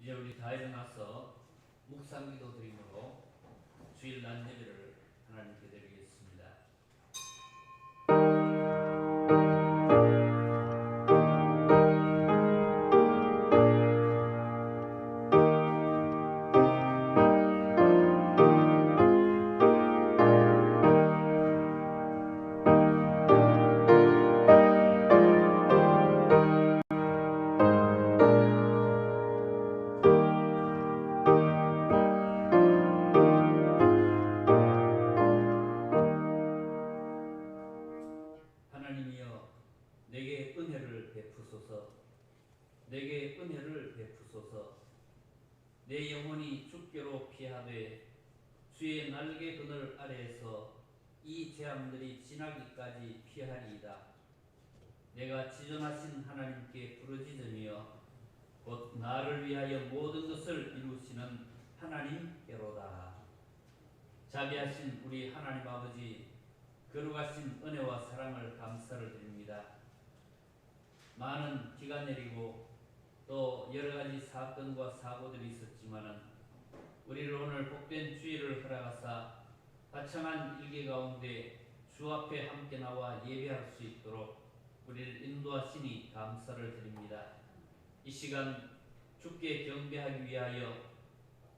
이제 우리 다 일어나서 묵상기도 드림으로 주일 낮 예배를 하나님께 드리겠습니다. 하나님이여 내게 은혜를 베푸소서. 내게 은혜를 베푸소서. 내 영혼이 주께로 피하되 주의 날개 그늘 아래에서 이 재앙들이 지나기까지 피하리이다. 내가 지존하신 하나님께 부르짖으며 곧 나를 위하여 모든 것을 이루시는 하나님께로다. 자비하신 우리 하나님 아버지, 거룩하신 은혜와 사랑을 감사를 드립니다. 많은 비가 내리고 또 여러가지 사건과 사고들이 있었지만은 우리를 오늘 복된 주일을 허락하사 화창한 일기 가운데 주 앞에 함께 나와 예배할 수 있도록 우리를 인도하시니 감사를 드립니다. 이 시간 주께 경배하기 위하여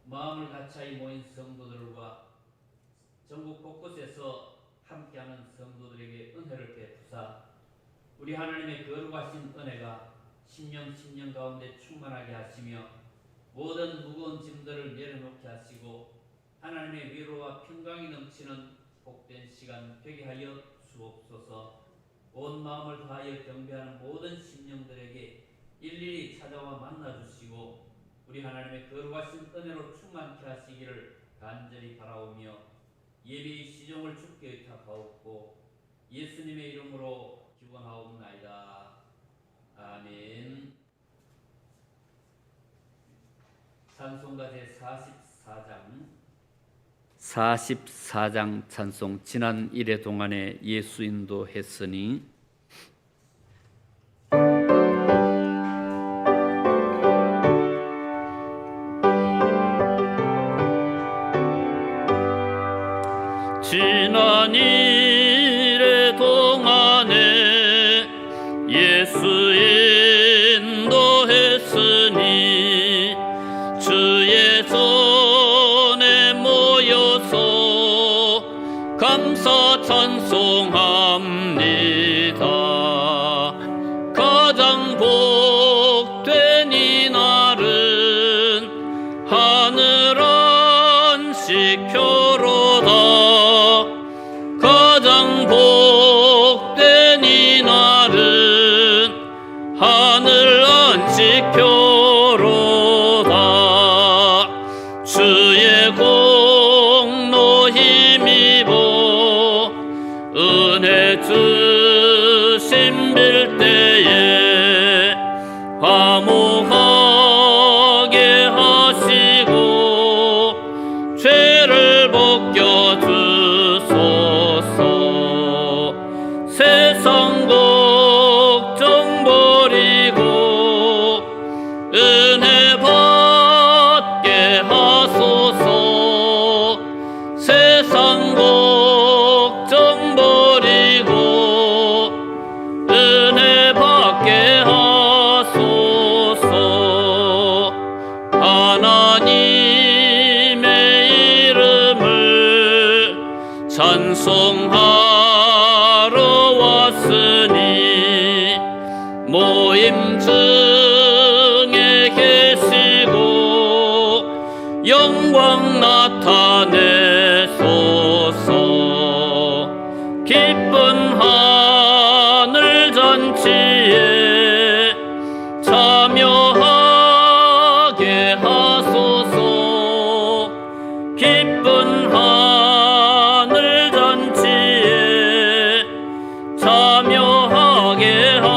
마음을 가차이 모인 성도들과 전국 곳곳에서 함께하는 성도들에게 은혜를 베푸사 우리 하나님의 거룩하신 은혜가 심령 가운데 충만하게 하시며 모든 무거운 짐들을 내려놓게 하시고 하나님의 위로와 평강이 넘치는 복된 시간 되게 하여 주옵소서. 온 마음을 다하여 경배하는 모든 심령들에게 일일이 찾아와 만나주시고 우리 하나님의 거룩하신 은혜로 충만케 하시기를 간절히 바라오며 예배의 시종을 주께 의탁하옵고 예수님의 이름으로 기원하옵나이다. 아멘. 찬송가 제44장 찬송. 지난 1회 동안에 예수 인도했으니 지난 1회 동안에 예수 인도했으니 주의 손에 모여서 감사 찬송합니다. 가장 복된 이 날은 하늘 안식표로다. 가장 복된 이 날은 하늘 안식표로다. 주의 공로 힘입어 은혜 주심 빌 때에 화목하게 하시고 죄를 벗겨주소서. 세상 걱정 버리고 은혜 받게 하소서. 세상 걱정 버리고 은혜 받게 하소서. 하나님의 이름을 찬송하러 왔으니 모임 중에 계시고 영광 나타내소서. 기쁜 하늘 잔치에 참여하게 하소서. 기쁜 하늘 잔치에 참여하게 하소서.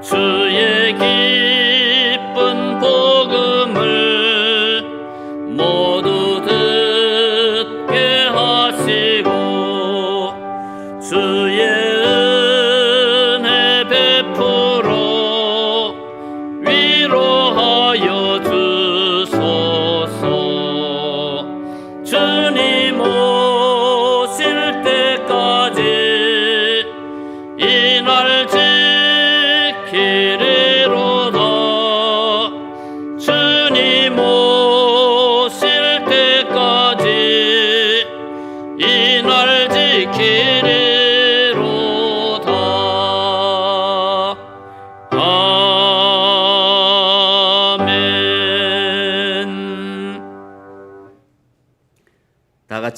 주의 기쁜 복음을 모두 듣게 하시고 주의 은혜 베풀어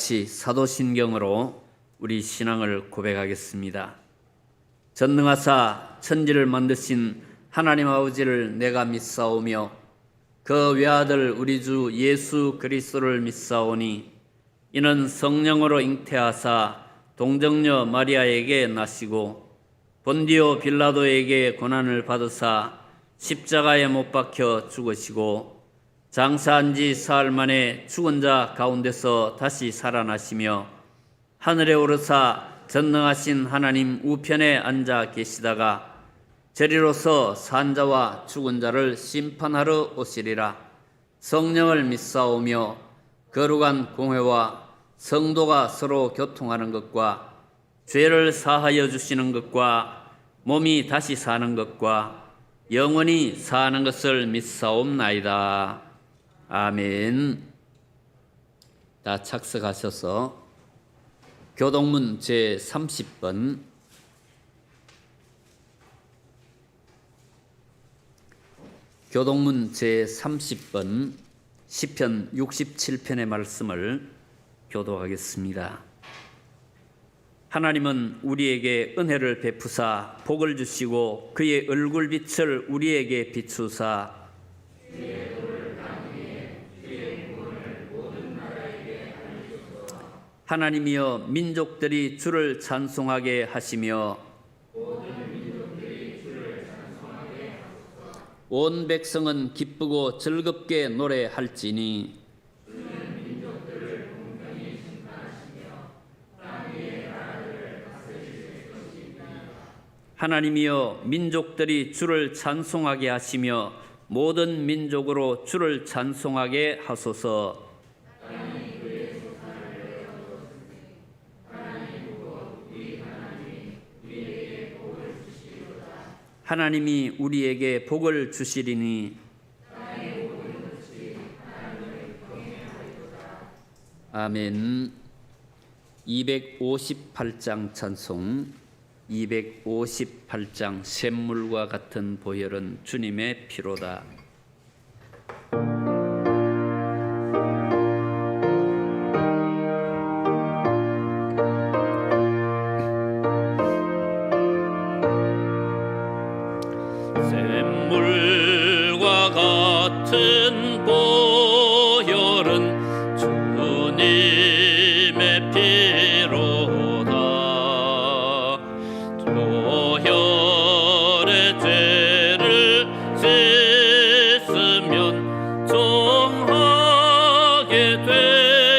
같이 사도신경으로 우리 신앙을 고백하겠습니다. 전능하사 천지를 만드신 하나님 아버지를 내가 믿사오며 그 외아들 우리 주 예수 그리스도를 믿사오니 이는 성령으로 잉태하사 동정녀 마리아에게 나시고 본디오 빌라도에게 고난을 받으사 십자가에 못 박혀 죽으시고 장사한 지 사흘 만에 죽은 자 가운데서 다시 살아나시며 하늘에 오르사 전능하신 하나님 우편에 앉아 계시다가 저리로서 산 자와 죽은 자를 심판하러 오시리라. 성령을 믿사오며 거룩한 공회와 성도가 서로 교통하는 것과 죄를 사하여 주시는 것과 몸이 다시 사는 것과 영원히 사는 것을 믿사옵나이다. 아멘. 다 착석하셔서 교동문 제30번 교동문 제30번 시편 67편의 말씀을 교도하겠습니다. 하나님은 우리에게 은혜를 베푸사 복을 주시고 그의 얼굴빛을 우리에게 비추사 하나님이여 민족들이 주를 찬송하게 하시며 온 백성은 기쁘고 즐겁게 노래할지니 하나님이여 민족들이 주를 찬송하게 하시며 모든 민족으로 주를 찬송하게 하소서. 하나님이 우리에게 복을 주시리니 아멘. 258장 찬송. 258장 샘물과 같은 보혈은 주님의 피로다. 샘물과 같은 보혈은 주님의 피로다. 보혈의 죄를 씻으면 정하게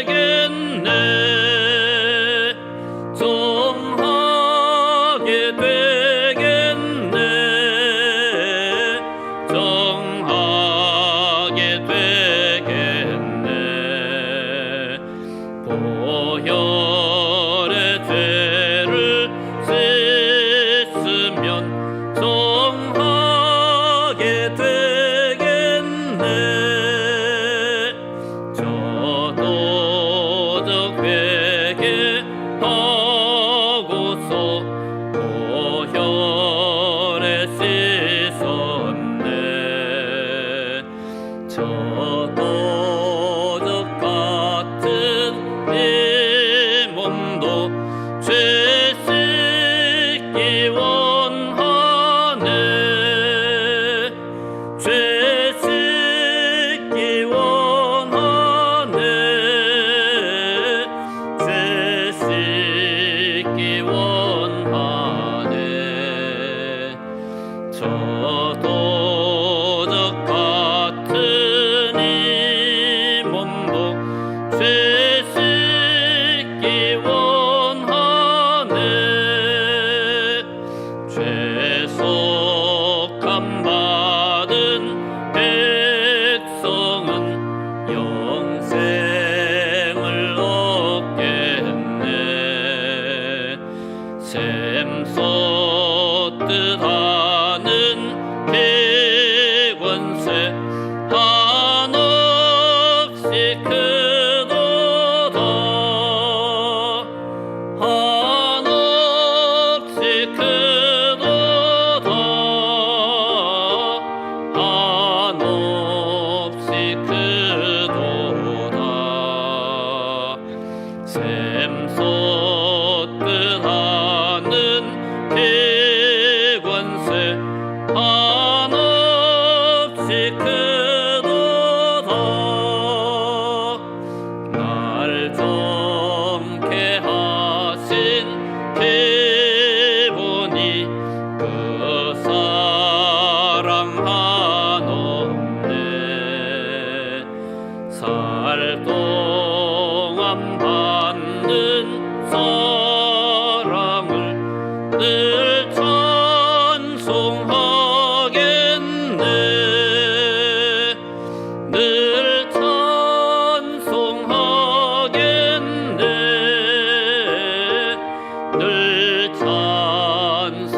되겠네. 정하게 되겠네. 정하게 되겠네. 보혈의 죄를 씻으면 정하게 되겠네. 저도적 회개하고서 보혈에 씻었네. 저도적 같은 이 몸도 죄 씻기 원하네. 죄 씻기 원하네. 죄 씻기 원하네. 저도적 같은 이 몸도 죄 씻기 원하네. 죄속함 받은 백성은 영생을 얻겠네. 샘솟듯 하는 기권세 한없이 크도다. 한없이 크도다. 한없이 크도다. 샘 대권세 한없이 크도다. 날 정케 하신 대본이 그 사랑 한없네. 살 동안 받는 사랑을 늘 찬송하겠네. 늘 찬송하겠네. 늘 찬송하겠네.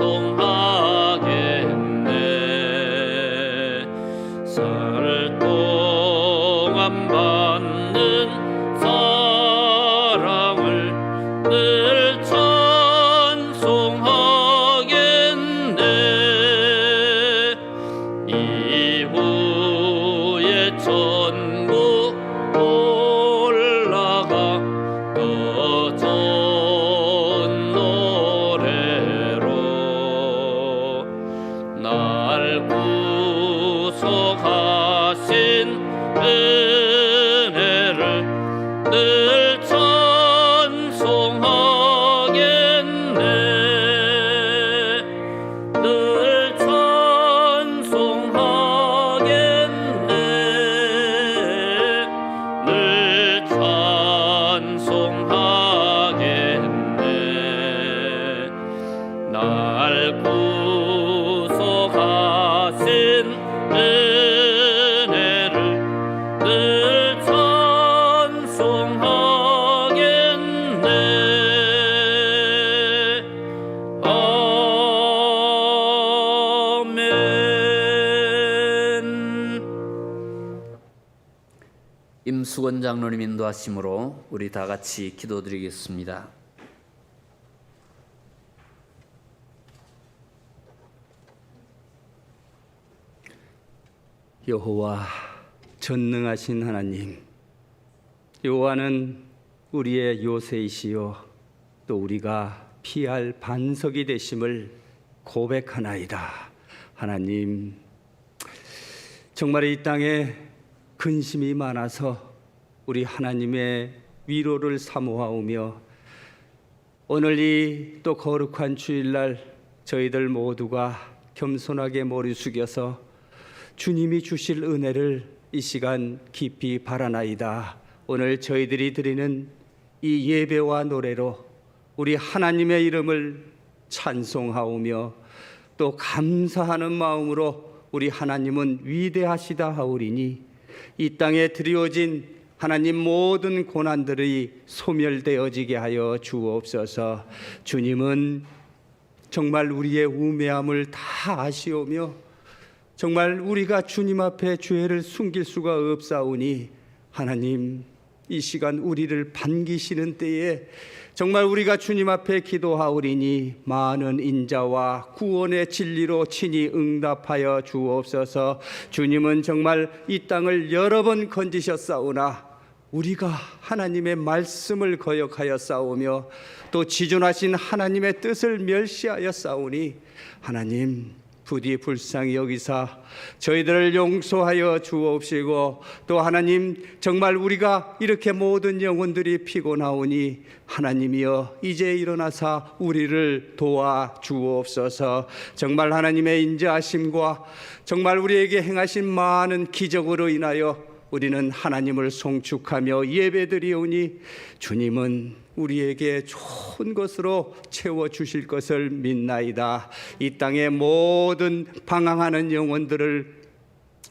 살 동안 받는 사랑을 늘 찬송하겠네. 이후에 천국 올라가 더 좋은 노래로 날 구속하신 은혜를 늘 찬송하겠네. 늘 찬송하겠네. 늘 찬송하겠네. 날 구속하신 은혜를 늘 찬송하겠네. 아멘. 임수건 장로님 인도하심으로 우리 다 같이 기도드리겠습니다. 여호와 전능하신 하나님, 여호와는 우리의 요새이시요 또 우리가 피할 반석이 되심을 고백하나이다. 하나님, 정말 이 땅에 근심이 많아서 우리 하나님의 위로를 사모하오며 오늘 이 또 거룩한 주일날 저희들 모두가 겸손하게 머리 숙여서 주님이 주실 은혜를 이 시간 깊이 바라나이다. 오늘 저희들이 드리는 이 예배와 노래로 우리 하나님의 이름을 찬송하오며 또 감사하는 마음으로 우리 하나님은 위대하시다 하오리니 이 땅에 드리워진 하나님 모든 고난들이 소멸되어지게 하여 주옵소서. 주님은 정말 우리의 우매함을 다 아시오며 정말 우리가 주님 앞에 죄를 숨길 수가 없사오니 하나님, 이 시간 우리를 반기시는 때에 정말 우리가 주님 앞에 기도하오리니 많은 인자와 구원의 진리로 친히 응답하여 주옵소서. 주님은 정말 이 땅을 여러 번 건지셨사오나 우리가 하나님의 말씀을 거역하여 싸우며 또 지존하신 하나님의 뜻을 멸시하여 싸우니 하나님 부디 불쌍히 여기사 저희들을 용서하여 주옵시고 또 하나님 정말 우리가 이렇게 모든 영혼들이 피곤하오니 하나님이여 이제 일어나사 우리를 도와 주옵소서. 정말 하나님의 인자하심과 정말 우리에게 행하신 많은 기적으로 인하여 우리는 하나님을 송축하며 예배드리오니 주님은 우리에게 좋은 것으로 채워주실 것을 믿나이다. 이 땅의 모든 방황하는 영혼들을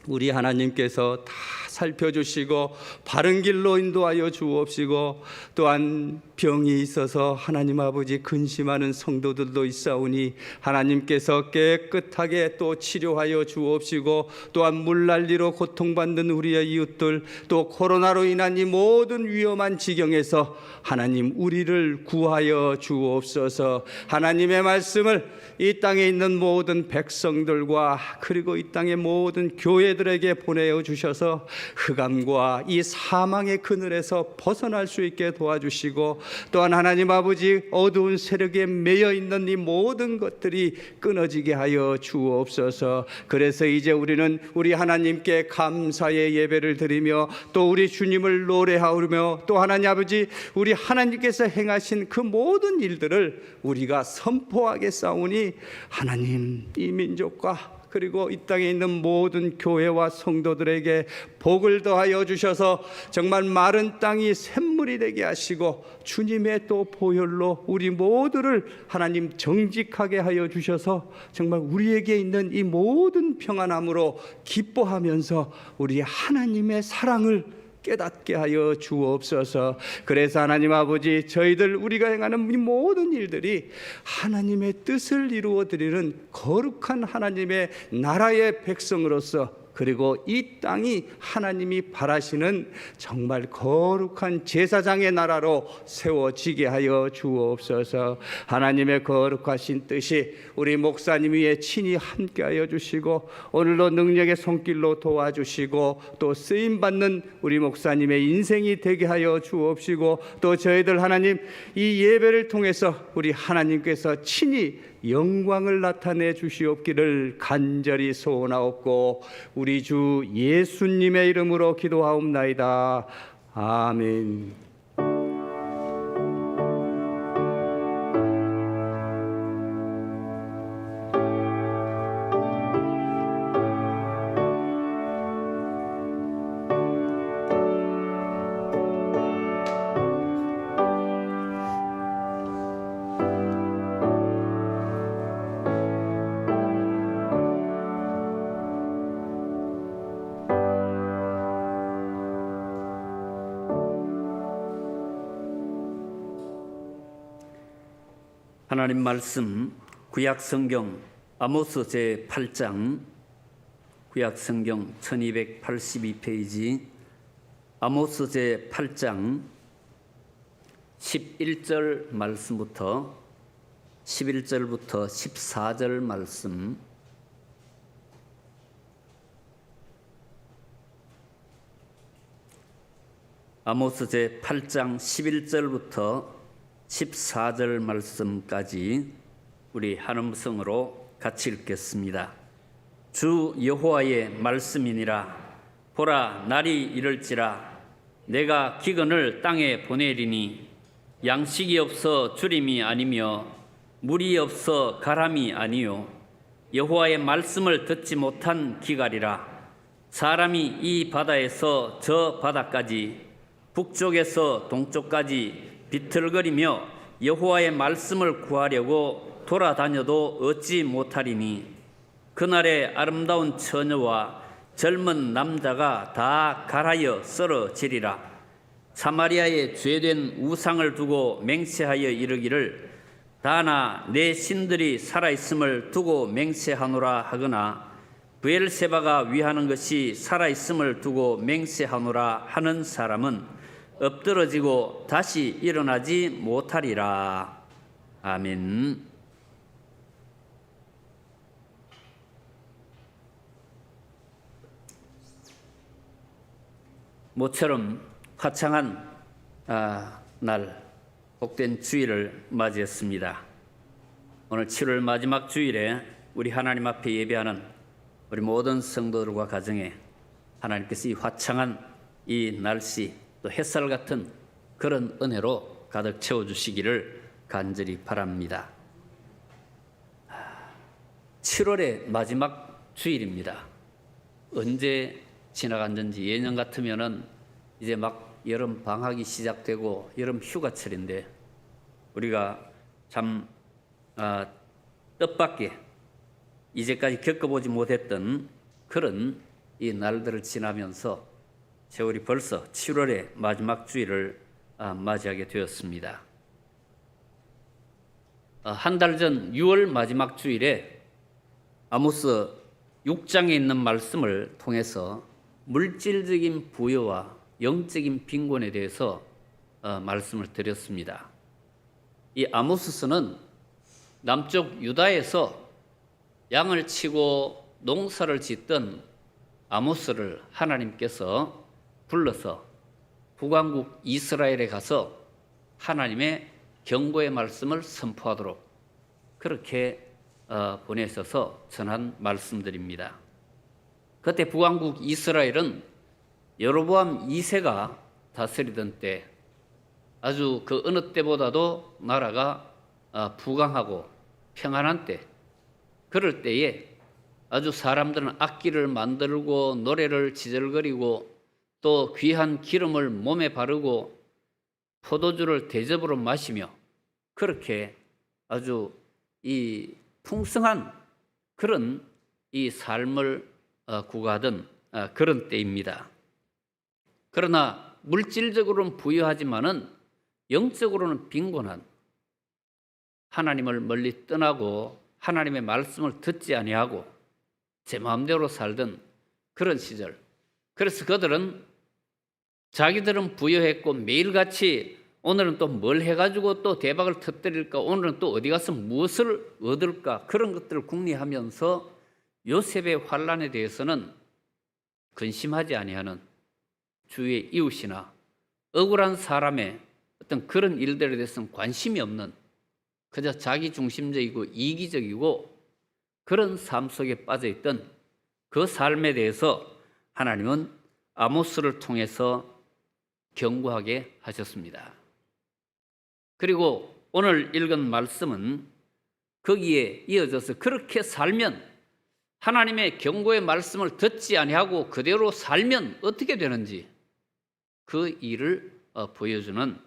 우리 하나님께서 다 살펴주시고 바른 길로 인도하여 주옵시고 또한 병이 있어서 하나님 아버지 근심하는 성도들도 있사오니 하나님께서 깨끗하게 또 치료하여 주옵시고 또한 물난리로 고통받는 우리의 이웃들 또 코로나로 인한 이 모든 위험한 지경에서 하나님 우리를 구하여 주옵소서. 하나님의 말씀을 이 땅에 있는 모든 백성들과 그리고 이 땅의 모든 교회들 노예들에게 보내어 주셔서 흑암과 이 사망의 그늘에서 벗어날 수 있게 도와주시고, 또한 하나님 아버지 어두운 세력에 매여 있는 이 모든 것들이 끊어지게 하여 주옵소서. 그래서 이제 우리는 우리 하나님께 감사의 예배를 드리며 또 우리 주님을 노래하며 또 하나님 아버지 우리 하나님께서 행하신 그 모든 일들을 우리가 선포하겠사오니, 하나님 이 민족과 그리고 이 땅에 있는 모든 교회와 성도들에게 복을 더하여 주셔서 정말 마른 땅이 샘물이 되게 하시고, 주님의 또 보혈로 우리 모두를 하나님 정직하게 하여 주셔서 정말 우리에게 있는 이 모든 평안함으로 기뻐하면서 우리 하나님의 사랑을 깨닫게 하여 주옵소서. 그래서 하나님 아버지 저희들 우리가 행하는 이 모든 일들이 하나님의 뜻을 이루어 드리는 거룩한 하나님의 나라의 백성으로서, 그리고 이 땅이 하나님이 바라시는 정말 거룩한 제사장의 나라로 세워지게 하여 주옵소서. 하나님의 거룩하신 뜻이 우리 목사님 위에 친히 함께하여 주시고, 오늘도 능력의 손길로 도와주시고 또 쓰임받는 우리 목사님의 인생이 되게 하여 주옵시고, 또 저희들 하나님 이 예배를 통해서 우리 하나님께서 친히 영광을 나타내 주시옵기를 간절히 소원하옵고 우리 주 예수님의 이름으로 기도하옵나이다. 아멘. 하나님 말씀 구약 성경 아모스 제8장, 구약 성경 1282페이지 아모스 제8장 11절 말씀부터 11절부터 14절 말씀. 아모스 제8장 11절부터 14절 말씀까지 우리 한 음성으로 같이 읽겠습니다. 주 여호와의 말씀이니라. 보라, 날이 이를지라. 내가 기근을 땅에 보내리니 양식이 없어 주림이 아니며 물이 없어 가람이 아니요 여호와의 말씀을 듣지 못한 기갈이라. 사람이 이 바다에서 저 바다까지 북쪽에서 동쪽까지 비틀거리며 여호와의 말씀을 구하려고 돌아다녀도 얻지 못하리니 그날에 아름다운 처녀와 젊은 남자가 다 갈하여 썰어지리라. 사마리아에 죄된 우상을 두고 맹세하여 이르기를 다나 내 신들이 살아있음을 두고 맹세하노라 하거나 브엘세바가 위하는 것이 살아있음을 두고 맹세하노라 하는 사람은 엎드러지고 다시 일어나지 못하리라. 아멘. 모처럼 화창한 날, 복된 주일을 맞이했습니다. 오늘 7월 마지막 주일에 우리 하나님 앞에 예배하는 우리 모든 성도들과 가정에 하나님께서 이 화창한 이 날씨, 또 햇살 같은 그런 은혜로 가득 채워주시기를 간절히 바랍니다. 7월의 마지막 주일입니다. 언제 지나갔는지 예년 같으면은 이제 막 여름 방학이 시작되고 여름 휴가철인데 우리가 참 뜻밖의 이제까지 겪어보지 못했던 그런 이 날들을 지나면서 세월이 벌써 7월의 마지막 주일을 맞이하게 되었습니다. 한 달 전 6월 마지막 주일에 아모스 6장에 있는 말씀을 통해서 물질적인 부여와 영적인 빈곤에 대해서 말씀을 드렸습니다. 이 아모스서는 남쪽 유다에서 양을 치고 농사를 짓던 아모스를 하나님께서 불러서 북왕국 이스라엘에 가서 하나님의 경고의 말씀을 선포하도록 그렇게 보내셔서 전한 말씀들입니다. 그때 북왕국 이스라엘은 여로보암 2세가 다스리던 때 아주 그 어느 때보다도 나라가 부강하고 평안한 때, 그럴 때에 아주 사람들은 악기를 만들고 노래를 지절거리고 또 귀한 기름을 몸에 바르고 포도주를 대접으로 마시며 그렇게 아주 이 풍성한 그런 이 삶을 구가하던 그런 때입니다. 그러나 물질적으로는 부유하지만은 영적으로는 빈곤한, 하나님을 멀리 떠나고 하나님의 말씀을 듣지 아니하고 제 마음대로 살던 그런 시절. 그래서 그들은 자기들은 부유했고 매일같이 오늘은 또 뭘 해가지고 또 대박을 터뜨릴까, 오늘은 또 어디 가서 무엇을 얻을까, 그런 것들을 궁리하면서 요셉의 환난에 대해서는 근심하지 아니하는, 주위의 이웃이나 억울한 사람의 어떤 그런 일들에 대해서는 관심이 없는, 그저 자기 중심적이고 이기적이고 그런 삶 속에 빠져있던 그 삶에 대해서 하나님은 아모스를 통해서 경고하게 하셨습니다. 그리고 오늘 읽은 말씀은 거기에 이어져서 그렇게 살면, 하나님의 경고의 말씀을 듣지 아니하고 그대로 살면 어떻게 되는지 그 일을 보여주는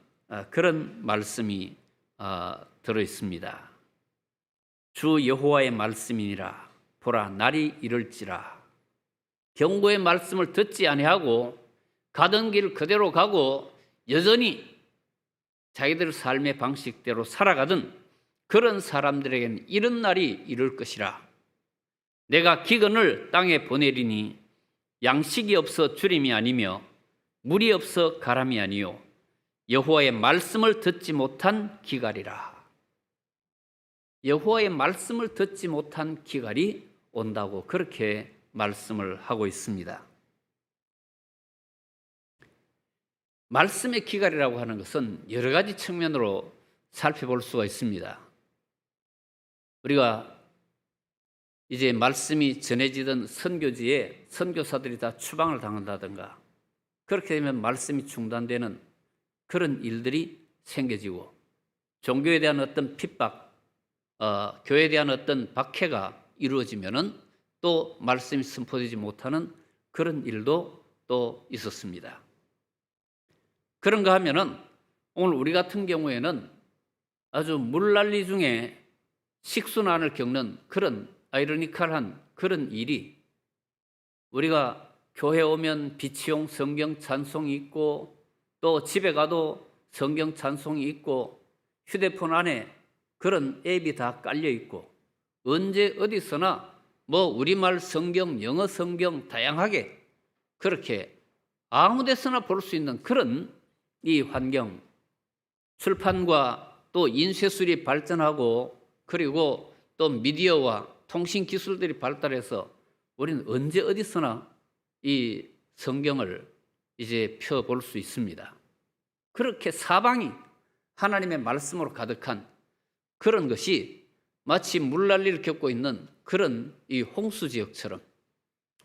그런 말씀이 들어 있습니다. 주 여호와의 말씀이니라. 보라, 날이 이를지라. 경고의 말씀을 듣지 아니하고 가던 길 그대로 가고 여전히 자기들 삶의 방식대로 살아가던 그런 사람들에게는 이런 날이 이를 것이라. 내가 기근을 땅에 보내리니 양식이 없어 주림이 아니며 물이 없어 가람이 아니요 여호와의 말씀을 듣지 못한 기갈이라. 여호와의 말씀을 듣지 못한 기갈이 온다고 그렇게 말씀을 하고 있습니다. 말씀의 기갈이라고 하는 것은 여러 가지 측면으로 살펴볼 수가 있습니다. 우리가 이제 말씀이 전해지던 선교지에 선교사들이 다 추방을 당한다든가 그렇게 되면 말씀이 중단되는 그런 일들이 생겨지고 종교에 대한 어떤 핍박, 교회에 대한 어떤 박해가 이루어지면은 또 말씀이 선포되지 못하는 그런 일도 또 있었습니다. 그런가 하면은 오늘 우리 같은 경우에는 아주 물난리 중에 식순환을 겪는 그런 아이러니컬한 그런 일이, 우리가 교회 오면 비치용 성경 찬송이 있고 또 집에 가도 성경 찬송이 있고 휴대폰 안에 그런 앱이 다 깔려 있고 언제 어디서나 뭐 우리말 성경, 영어 성경 다양하게 그렇게 아무 데서나 볼 수 있는 그런 이 환경, 출판과 또 인쇄술이 발전하고 그리고 또 미디어와 통신 기술들이 발달해서 우리는 언제 어디서나 이 성경을 이제 펴볼 수 있습니다. 그렇게 사방이 하나님의 말씀으로 가득한 그런 것이 마치 물난리를 겪고 있는 그런 이 홍수 지역처럼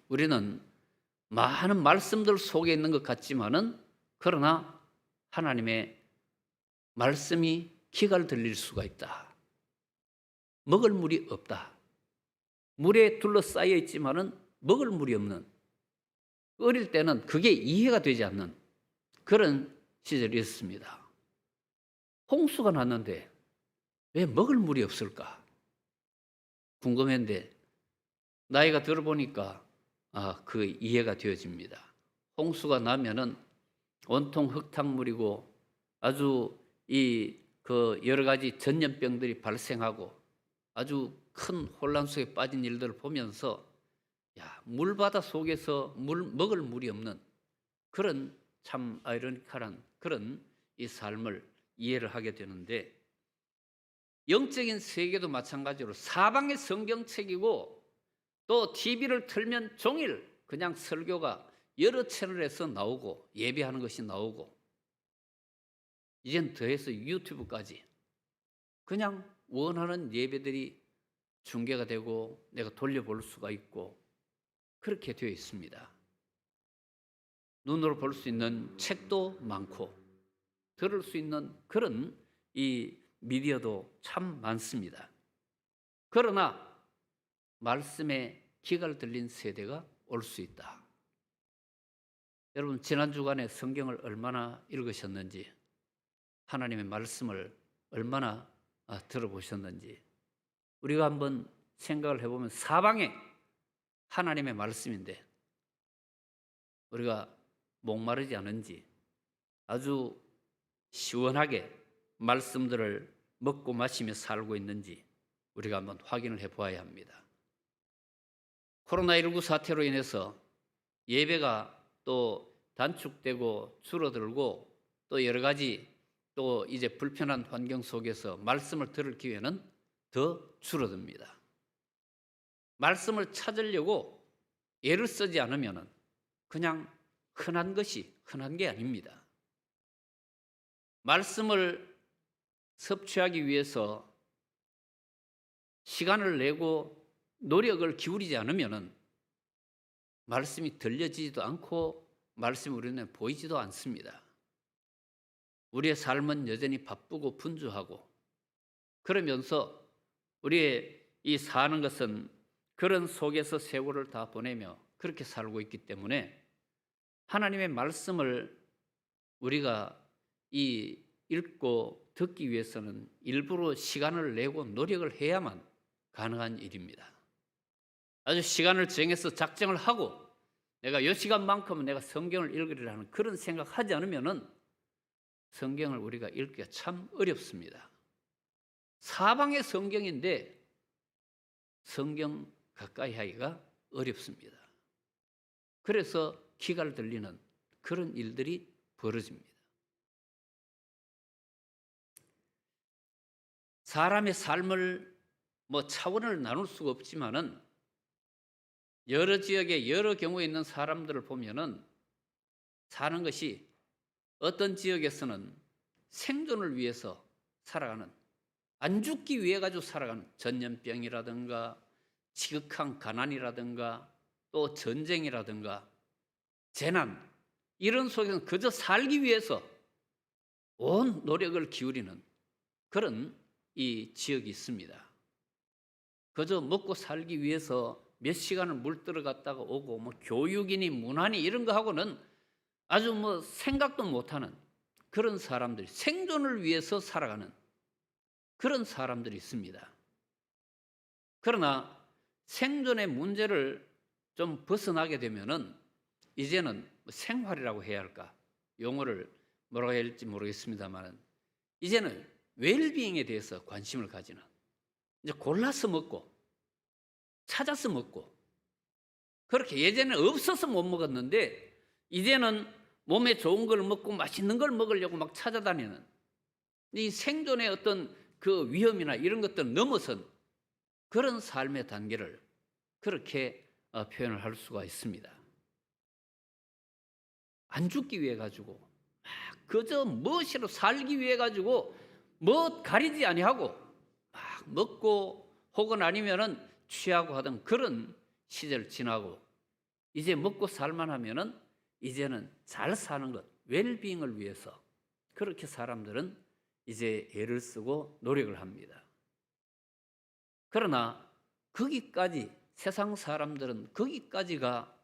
우리는 많은 말씀들 속에 있는 것 같지만은 그러나 하나님의 말씀이 기갈 들릴 수가 있다. 먹을 물이 없다. 물에 둘러싸여 있지만은 먹을 물이 없는, 어릴 때는 그게 이해가 되지 않는 그런 시절이 있었습니다. 홍수가 났는데 왜 먹을 물이 없을까? 궁금했는데 나이가 들어보니까 그 이해가 되어집니다. 홍수가 나면은 온통 흙탕물이고 아주 그 여러 가지 전염병들이 발생하고 아주 큰 혼란 속에 빠진 일들을 보면서 물바다 속에서 먹을 물이 없는 그런 참 아이러니컬한 그런 이 삶을 이해를 하게 되는데, 영적인 세계도 마찬가지로 사방에 성경책이고 또 TV를 틀면 종일 그냥 설교가 여러 채널에서 나오고 예배하는 것이 나오고 이젠 더해서 유튜브까지 그냥 원하는 예배들이 중계가 되고 내가 돌려볼 수가 있고 그렇게 되어 있습니다. 눈으로 볼 수 있는 책도 많고 들을 수 있는 그런 이 미디어도 참 많습니다. 그러나 말씀에 귀가 들린 세대가 올 수 있다. 여러분 지난 주간에 성경을 얼마나 읽으셨는지 하나님의 말씀을 얼마나 들어보셨는지 우리가 한번 생각을 해보면 사방에 하나님의 말씀인데 우리가 목마르지 않은지 아주 시원하게 말씀들을 먹고 마시며 살고 있는지 우리가 한번 확인을 해보아야 합니다. 코로나19 사태로 인해서 예배가 또 단축되고 줄어들고 또 여러 가지 또 이제 불편한 환경 속에서 말씀을 들을 기회는 더 줄어듭니다. 말씀을 찾으려고 애를 쓰지 않으면 그냥 흔한 것이 흔한 게 아닙니다. 말씀을 섭취하기 위해서 시간을 내고 노력을 기울이지 않으면 말씀이 들려지지도 않고 말씀이 우리는 보이지도 않습니다. 우리의 삶은 여전히 바쁘고 분주하고 그러면서 우리의 이 사는 것은 그런 속에서 세월을 다 보내며 그렇게 살고 있기 때문에 하나님의 말씀을 우리가 이 읽고 듣기 위해서는 일부러 시간을 내고 노력을 해야만 가능한 일입니다. 아주 시간을 정해서 작정을 하고 내가 이 시간만큼은 내가 성경을 읽으리라 하는 그런 생각하지 않으면은 성경을 우리가 읽기가 참 어렵습니다. 사방의 성경인데 성경 가까이 하기가 어렵습니다. 그래서 귀가 들리는 그런 일들이 벌어집니다. 사람의 삶을 차원을 나눌 수가 없지만은 여러 지역에 여러 경우에 있는 사람들을 보면은 사는 것이 어떤 지역에서는 생존을 위해서 살아가는 안 죽기 위해 가지고 살아가는 전염병이라든가 지극한 가난이라든가 또 전쟁이라든가 재난 이런 속에서 그저 살기 위해서 온 노력을 기울이는 그런 이 지역이 있습니다. 그저 먹고 살기 위해서 몇 시간을 물 들어갔다가 오고 교육이니 문화니 이런 거 하고는 아주 생각도 못하는 그런 사람들이 생존을 위해서 살아가는 그런 사람들이 있습니다. 그러나 생존의 문제를 좀 벗어나게 되면은 이제는 생활이라고 해야 할까 용어를 뭐라고 해야 할지 모르겠습니다만 이제는 웰비잉에 대해서 관심을 가지는 이제 골라서 먹고 찾아서 먹고 그렇게 예전에는 없어서 못 먹었는데 이제는 몸에 좋은 걸 먹고 맛있는 걸 먹으려고 막 찾아다니는 이 생존의 어떤 그 위험이나 이런 것들을 넘어선 그런 삶의 단계를 그렇게 표현을 할 수가 있습니다. 안 죽기 위해 가지고 그저 무엇이로 살기 위해 가지고 가리지 아니하고 막 먹고 혹은 아니면은 취하고 하던 그런 시절 지나고 이제 먹고 살만 하면은 이제는 잘 사는 것, 웰빙을 위해서 그렇게 사람들은 이제 애를 쓰고 노력을 합니다. 그러나 거기까지 세상 사람들은 거기까지가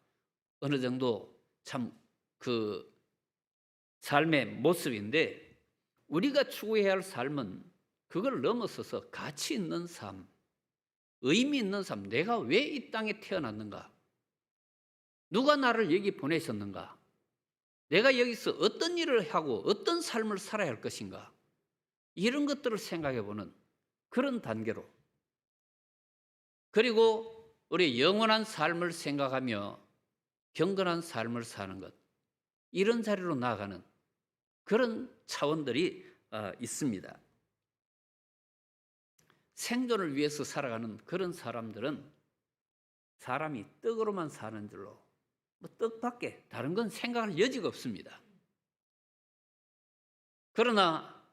어느 정도 참 그 삶의 모습인데 우리가 추구해야 할 삶은 그걸 넘어서서 가치 있는 삶, 의미 있는 삶, 내가 왜 이 땅에 태어났는가? 누가 나를 여기 보내셨는가? 내가 여기서 어떤 일을 하고 어떤 삶을 살아야 할 것인가? 이런 것들을 생각해 보는 그런 단계로 그리고 우리 영원한 삶을 생각하며 경건한 삶을 사는 것 이런 자리로 나아가는 그런 차원들이 있습니다. 생존을 위해서 살아가는 그런 사람들은 사람이 떡으로만 사는 줄로 뭐 떡밖에 다른 건 생각할 여지가 없습니다. 그러나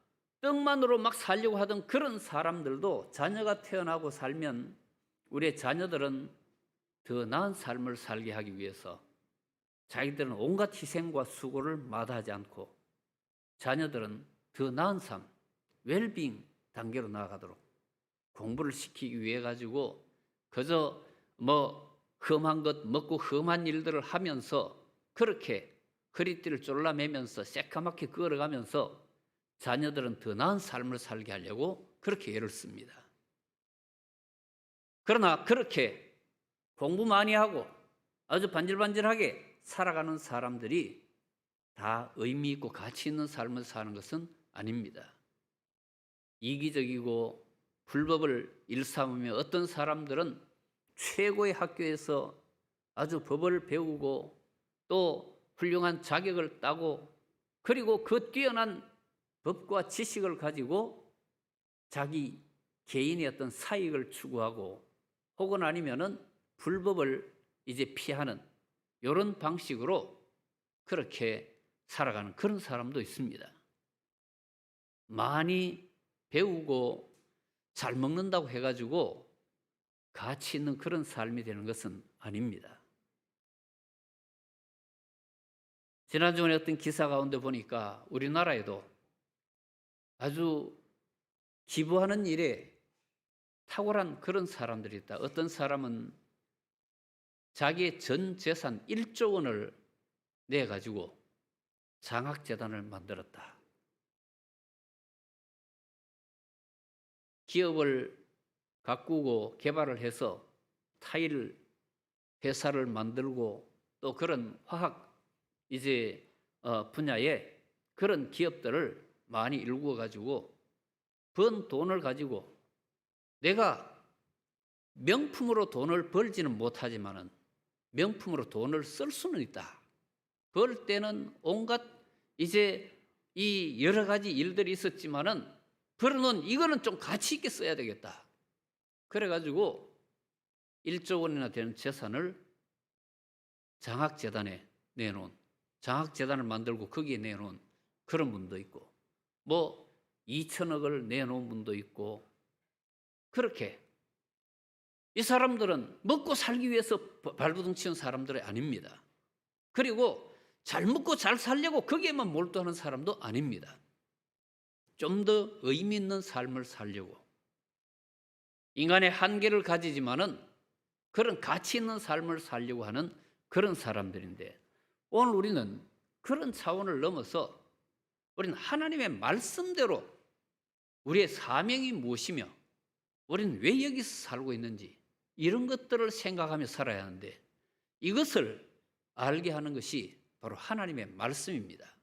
떡만으로 막 살려고 하던 그런 사람들도 자녀가 태어나고 살면 우리의 자녀들은 더 나은 삶을 살게 하기 위해서 자기들은 온갖 희생과 수고를 마다하지 않고 자녀들은 더 나은 삶, 웰빙 단계로 나아가도록 공부를 시키기 위해 가지고 그저 뭐 험한 것 먹고 험한 일들을 하면서 그렇게 허리띠를 졸라매면서 새까맣게 걸어가면서 자녀들은 더 나은 삶을 살게 하려고 그렇게 애를 씁니다. 그러나 그렇게 공부 많이 하고 아주 반질반질하게 살아가는 사람들이 다 의미 있고 가치 있는 삶을 사는 것은 아닙니다. 이기적이고 불법을 일삼으며 어떤 사람들은 최고의 학교에서 아주 법을 배우고 또 훌륭한 자격을 따고 그리고 그 뛰어난 법과 지식을 가지고 자기 개인의 어떤 사익을 추구하고 혹은 아니면은 불법을 이제 피하는 이런 방식으로 그렇게 살아가는 그런 사람도 있습니다. 많이 배우고 잘 먹는다고 해가지고 가치 있는 그런 삶이 되는 것은 아닙니다. 지난주에 어떤 기사 가운데 보니까 우리나라에도 아주 기부하는 일에 탁월한 그런 사람들이 있다. 어떤 사람은 자기의 전 재산 1조 원을 내가지고 장학재단을 만들었다. 기업을 가꾸고 개발을 해서 타일 회사를 만들고 또 그런 화학 이제 분야에 그런 기업들을 많이 일구어 가지고 번 돈을 가지고 내가 명품으로 돈을 벌지는 못하지만은 명품으로 돈을 쓸 수는 있다. 벌 때는 온갖 이제 이 여러 가지 일들이 있었지만은 벌어놓은 이거는 좀 가치 있게 써야 되겠다. 그래가지고 1조 원이나 되는 재산을 장학재단에 내놓은 장학재단을 만들고 거기에 내놓은 그런 분도 있고 뭐 2천억을 내놓은 분도 있고 그렇게 이 사람들은 먹고 살기 위해서 발버둥 치는 사람들이 아닙니다. 그리고 잘 먹고 잘 살려고 거기에만 몰두하는 사람도 아닙니다. 좀 더 의미 있는 삶을 살려고 인간의 한계를 가지지만은 그런 가치 있는 삶을 살려고 하는 그런 사람들인데 오늘 우리는 그런 차원을 넘어서 우리는 하나님의 말씀대로 우리의 사명이 무엇이며 우리는 왜 여기서 살고 있는지 이런 것들을 생각하며 살아야 하는데 이것을 알게 하는 것이 바로 하나님의 말씀입니다.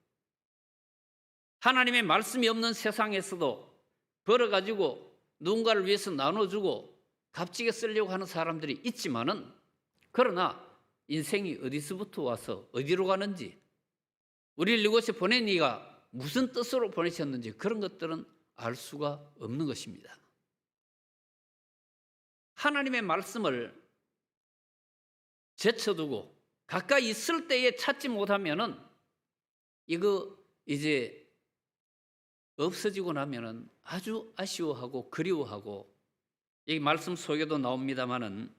하나님의 말씀이 없는 세상에서도 벌어가지고 누군가를 위해서 나눠주고 값지게 쓰려고 하는 사람들이 있지만은 그러나 인생이 어디서부터 와서 어디로 가는지 우리를 이곳에 보낸 이가 무슨 뜻으로 보내셨는지 그런 것들은 알 수가 없는 것입니다. 하나님의 말씀을 제쳐두고 가까이 있을 때에 찾지 못하면은 이거 이제 없어지고 나면은 아주 아쉬워하고 그리워하고 이 말씀 속에도 나옵니다마는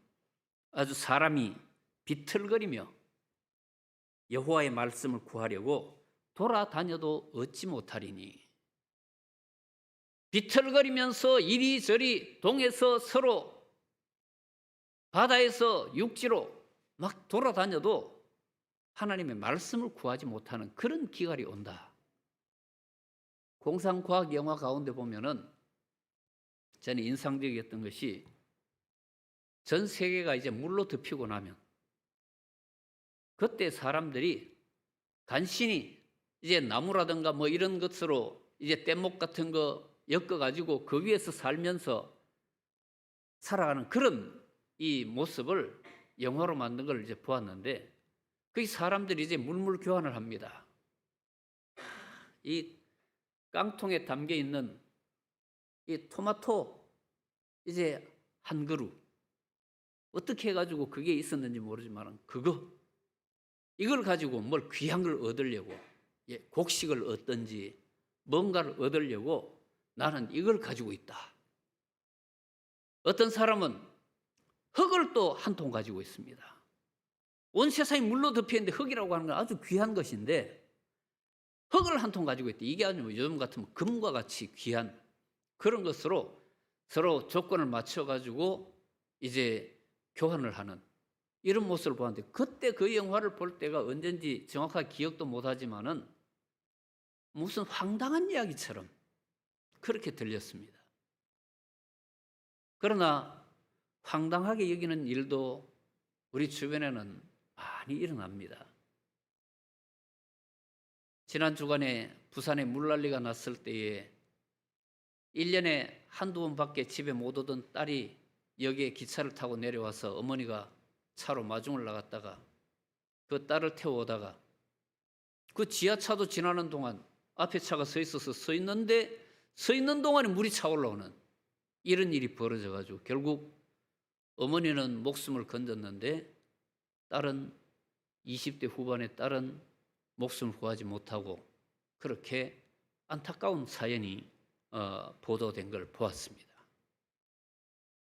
아주 사람이 비틀거리며 여호와의 말씀을 구하려고 돌아다녀도 얻지 못하리니 비틀거리면서 이리저리 동에서 서로 바다에서 육지로 막 돌아다녀도 하나님의 말씀을 구하지 못하는 그런 기갈이 온다. 공상과학 영화 가운데 보면은 저는 인상적이었던 것이 전 세계가 이제 물로 덮이고 나면 그때 사람들이 간신히 이제 나무라든가 뭐 이런 것으로 이제 뗏목 같은 거 엮어가지고 그 위에서 살면서 살아가는 그런 이 모습을 영화로 만든 걸 이제 보았는데 그 사람들이 이제 물물 교환을 합니다. 이 깡통에 담겨 있는 이 토마토 이제 한 그루 어떻게 해가지고 그게 있었는지 모르지만 그거 이걸 가지고 뭘 귀한 걸 얻으려고, 곡식을 얻든지 뭔가를 얻으려고 나는 이걸 가지고 있다. 어떤 사람은 흙을 또 한 통 가지고 있습니다. 온 세상이 물로 덮여 있는데 흙이라고 하는 건 아주 귀한 것인데 흙을 한 통 가지고 있다. 이게 아니면 요즘 같으면 금과 같이 귀한 그런 것으로 서로 조건을 맞춰가지고 이제 교환을 하는 이런 모습을 보았는데, 그때 그 영화를 볼 때가 언젠지 정확하게 기억도 못하지만은 무슨 황당한 이야기처럼 그렇게 들렸습니다. 그러나 황당하게 여기는 일도 우리 주변에는 많이 일어납니다. 지난 주간에 부산에 물난리가 났을 때에 1년에 한두 번밖에 집에 못 오던 딸이 여기에 기차를 타고 내려와서 어머니가 차로 마중을 나갔다가 그 딸을 태워오다가 그 지하차도 지나는 동안 앞에 차가 서 있어서 서 있는 동안에 물이 차올라오는 이런 일이 벌어져가지고 결국 어머니는 목숨을 건졌는데 딸은 20대 후반의 딸은 목숨을 구하지 못하고 그렇게 안타까운 사연이 보도된 걸 보았습니다.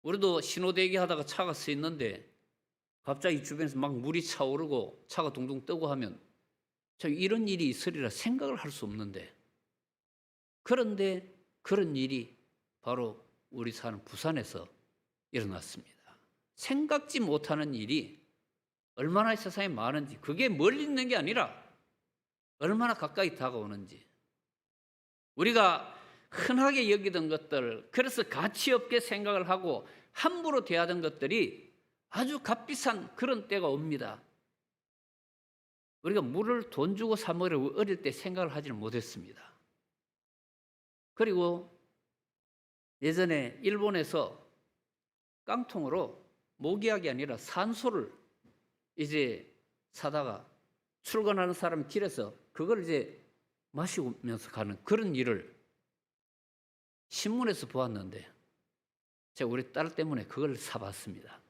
우리도 신호대기 하다가 차가 서 있는데 갑자기 주변에서 막 물이 차오르고 차가 둥둥 뜨고 하면 참 이런 일이 있으리라 생각을 할 수 없는데, 그런데 그런 일이 바로 우리 사는 부산에서 일어났습니다. 생각지 못하는 일이 얼마나 세상에 많은지, 그게 멀리 있는 게 아니라 얼마나 가까이 다가오는지, 우리가 흔하게 여기던 것들, 그래서 가치 없게 생각을 하고 함부로 대하던 것들이 아주 값비싼 그런 때가 옵니다. 우리가 물을 돈 주고 사 먹으려고 어릴 때 생각을 하지는 못했습니다. 그리고 예전에 일본에서 깡통으로 모기약이 아니라 산소를 이제 사다가 출근하는 사람 길에서 그걸 이제 마시면서 가는 그런 일을 신문에서 보았는데 제가 우리 딸 때문에 그걸 사봤습니다.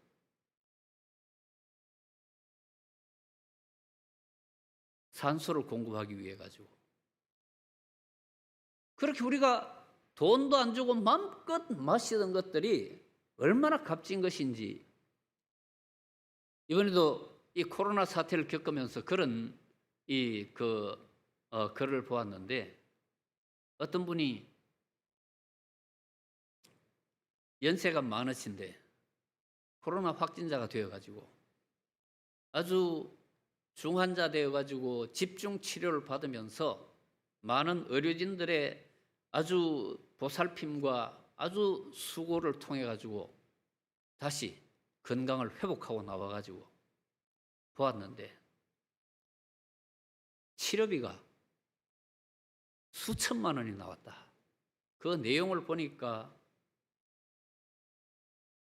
산소를 공급하기 위해 가지고. 그렇게 우리가 돈도 안 주고 마음껏 마시던 것들이 얼마나 값진 것인지, 이번에도 이 코로나 사태를 겪으면서 그런 글을 보았는데, 어떤 분이 연세가 많으신데 코로나 확진자가 되어가지고 아주 중환자 되어가지고 집중 치료를 받으면서 많은 의료진들의 아주 보살핌과 아주 수고를 통해 가지고 다시 건강을 회복하고 나와가지고 보았는데 치료비가 수천만 원이 나왔다. 그 내용을 보니까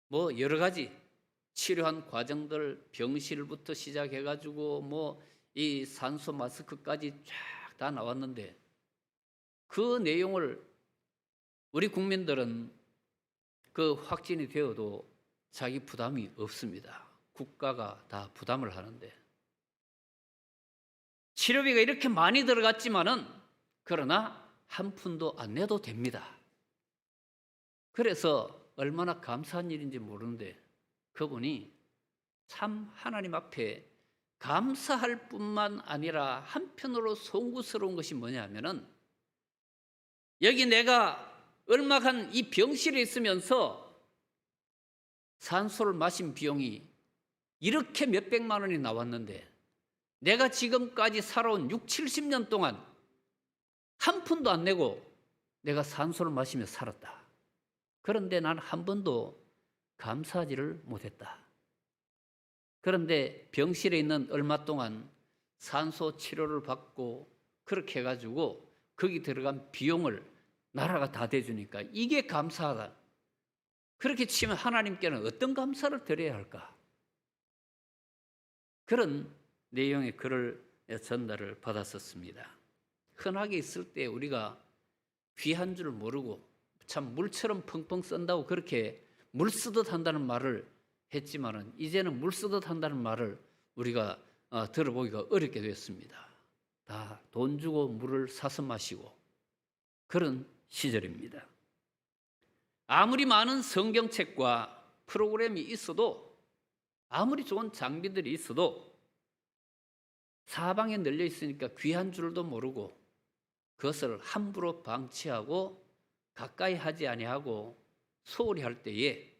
뭐 여러 가지 치료한 과정들, 병실부터 시작해가지고 뭐 이 산소 마스크까지 쫙 다 나왔는데 그 내용을 우리 국민들은 그 확진이 되어도 자기 부담이 없습니다. 국가가 다 부담을 하는데 치료비가 이렇게 많이 들어갔지만은 그러나 한 푼도 안 내도 됩니다. 그래서 얼마나 감사한 일인지 모르는데 그분이 참 하나님 앞에 감사할 뿐만 아니라 한편으로 송구스러운 것이 뭐냐면은 여기 내가 얼마간 이 병실에 있으면서 산소를 마신 비용이 이렇게 몇백만 원이 나왔는데 내가 지금까지 살아온 6, 70년 동안 한 푼도 안 내고 내가 산소를 마시며 살았다. 그런데 난 한 번도 감사하지를 못했다. 그런데 병실에 있는 얼마 동안 산소 치료를 받고 그렇게 해가지고 거기 들어간 비용을 나라가 다 대주니까 이게 감사하다. 그렇게 치면 하나님께는 어떤 감사를 드려야 할까? 그런 내용의 글을 전달을 받았었습니다. 흔하게 있을 때 우리가 귀한 줄 모르고 참 물처럼 펑펑 쏜다고 그렇게 물 쓰듯 한다는 말을 했지만은 이제는 물 쓰듯 한다는 말을 우리가 들어보기가 어렵게 됐습니다. 다 돈 주고 물을 사서 마시고 그런 시절입니다. 아무리 많은 성경책과 프로그램이 있어도, 아무리 좋은 장비들이 있어도 사방에 널려 있으니까 귀한 줄도 모르고 그것을 함부로 방치하고 가까이 하지 아니하고 소홀히 할 때에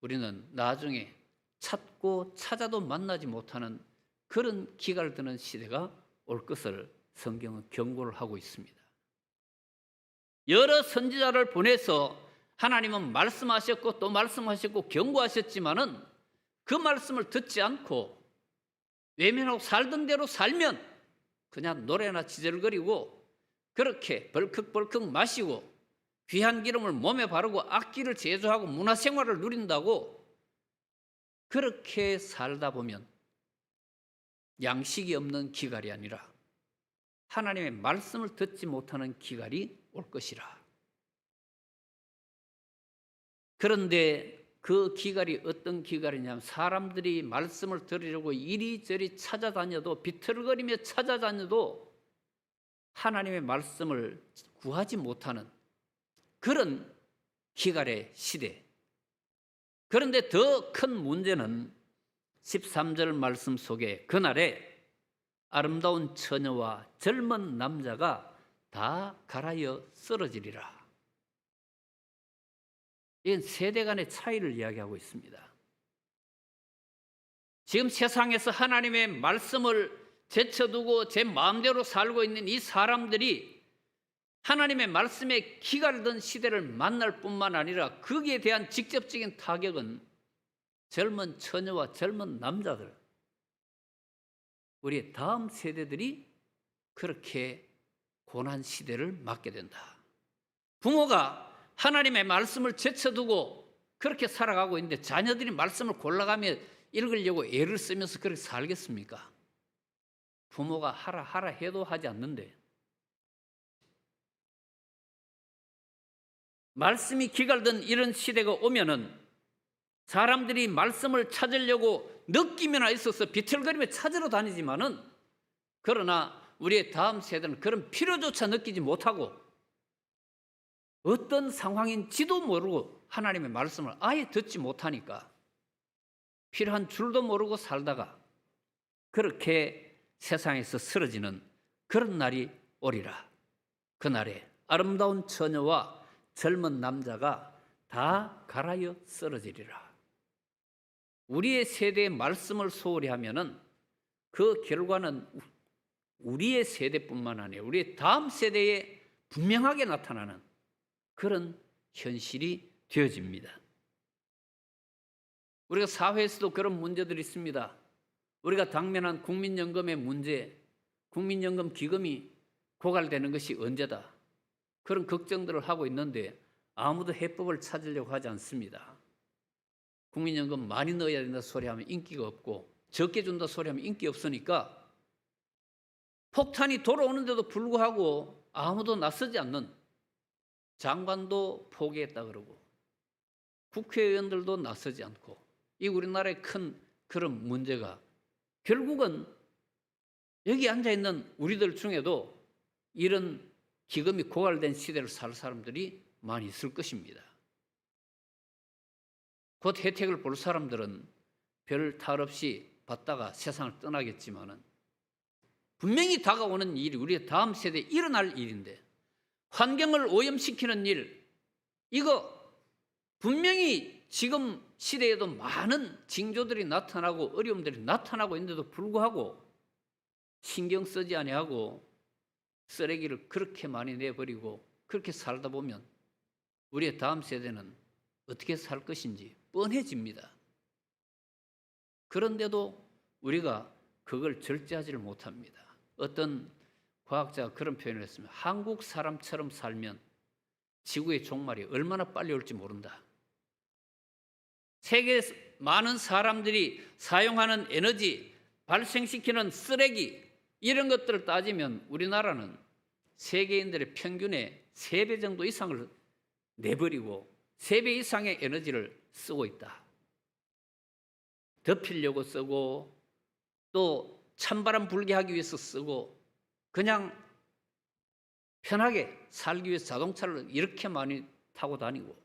우리는 나중에 찾고 찾아도 만나지 못하는 그런 기갈 드는 시대가 올 것을 성경은 경고를 하고 있습니다. 여러 선지자를 보내서 하나님은 말씀하셨고 또 말씀하셨고 경고하셨지만은 그 말씀을 듣지 않고 외면하고 살던 대로 살면 그냥 노래나 지절거리고 그렇게 벌컥벌컥 마시고 귀한 기름을 몸에 바르고 악기를 제조하고 문화생활을 누린다고 그렇게 살다 보면 양식이 없는 기갈이 아니라 하나님의 말씀을 듣지 못하는 기갈이 올 것이라. 그런데 그 기갈이 어떤 기갈이냐면 사람들이 말씀을 들으려고 이리저리 찾아다녀도 비틀거리며 찾아다녀도 하나님의 말씀을 구하지 못하는 그런 기갈의 시대. 그런데 더 큰 문제는 13절 말씀 속에 그날에 아름다운 처녀와 젊은 남자가 다 갈아여 쓰러지리라. 이건 세대 간의 차이를 이야기하고 있습니다. 지금 세상에서 하나님의 말씀을 제쳐두고 제 마음대로 살고 있는 이 사람들이 하나님의 말씀에 기갈던 시대를 만날 뿐만 아니라 거기에 대한 직접적인 타격은 젊은 처녀와 젊은 남자들, 우리의 다음 세대들이 그렇게 고난 시대를 맞게 된다. 부모가 하나님의 말씀을 제쳐두고 그렇게 살아가고 있는데 자녀들이 말씀을 골라가며 읽으려고 애를 쓰면서 그렇게 살겠습니까? 부모가 하라 해도 하지 않는데 말씀이 기갈던 이런 시대가 오면은 사람들이 말씀을 찾으려고 느낌이나 있어서 비틀거리며 찾으러 다니지만은 그러나 우리의 다음 세대는 그런 필요조차 느끼지 못하고 어떤 상황인지도 모르고 하나님의 말씀을 아예 듣지 못하니까 필요한 줄도 모르고 살다가 그렇게 세상에서 쓰러지는 그런 날이 오리라. 그날에 아름다운 처녀와 젊은 남자가 다 갈아여 쓰러지리라. 우리의 세대의 말씀을 소홀히 하면은 그 결과는 우리의 세대뿐만 아니라 우리의 다음 세대에 분명하게 나타나는 그런 현실이 되어집니다. 우리가 사회에서도 그런 문제들이 있습니다. 우리가 당면한 국민연금의 문제, 국민연금 기금이 고갈되는 것이 언제다. 그런 걱정들을 하고 있는데 아무도 해법을 찾으려고 하지 않습니다. 국민연금 많이 넣어야 된다 소리 하면 인기가 없고 적게 준다 소리 하면 인기 없으니까 폭탄이 돌아오는데도 불구하고 아무도 나서지 않는, 장관도 포기했다 그러고 국회의원들도 나서지 않고, 이 우리나라의 큰 그런 문제가 결국은 여기 앉아있는 우리들 중에도 이런 기금이 고갈된 시대를 살 사람들이 많이 있을 것입니다. 곧 혜택을 볼 사람들은 별 탈 없이 받다가 세상을 떠나겠지만은 분명히 다가오는 일이 우리의 다음 세대에 일어날 일인데, 환경을 오염시키는 일, 이거 분명히 지금 시대에도 많은 징조들이 나타나고 어려움들이 나타나고 있는데도 불구하고 신경 쓰지 아니하고 쓰레기를 그렇게 많이 내버리고 그렇게 살다 보면 우리의 다음 세대는 어떻게 살 것인지 뻔해집니다. 그런데도 우리가 그걸 절제하지를 못합니다. 어떤 과학자가 그런 표현을 했습니다. 한국 사람처럼 살면 지구의 종말이 얼마나 빨리 올지 모른다. 세계 많은 사람들이 사용하는 에너지, 발생시키는 쓰레기, 이런 것들을 따지면 우리나라는 세계인들의 평균의 3배 정도 이상을 내버리고 3배 이상의 에너지를 쓰고 있다. 덮이려고 쓰고 또 찬바람 불게 하기 위해서 쓰고 그냥 편하게 살기 위해서 자동차를 이렇게 많이 타고 다니고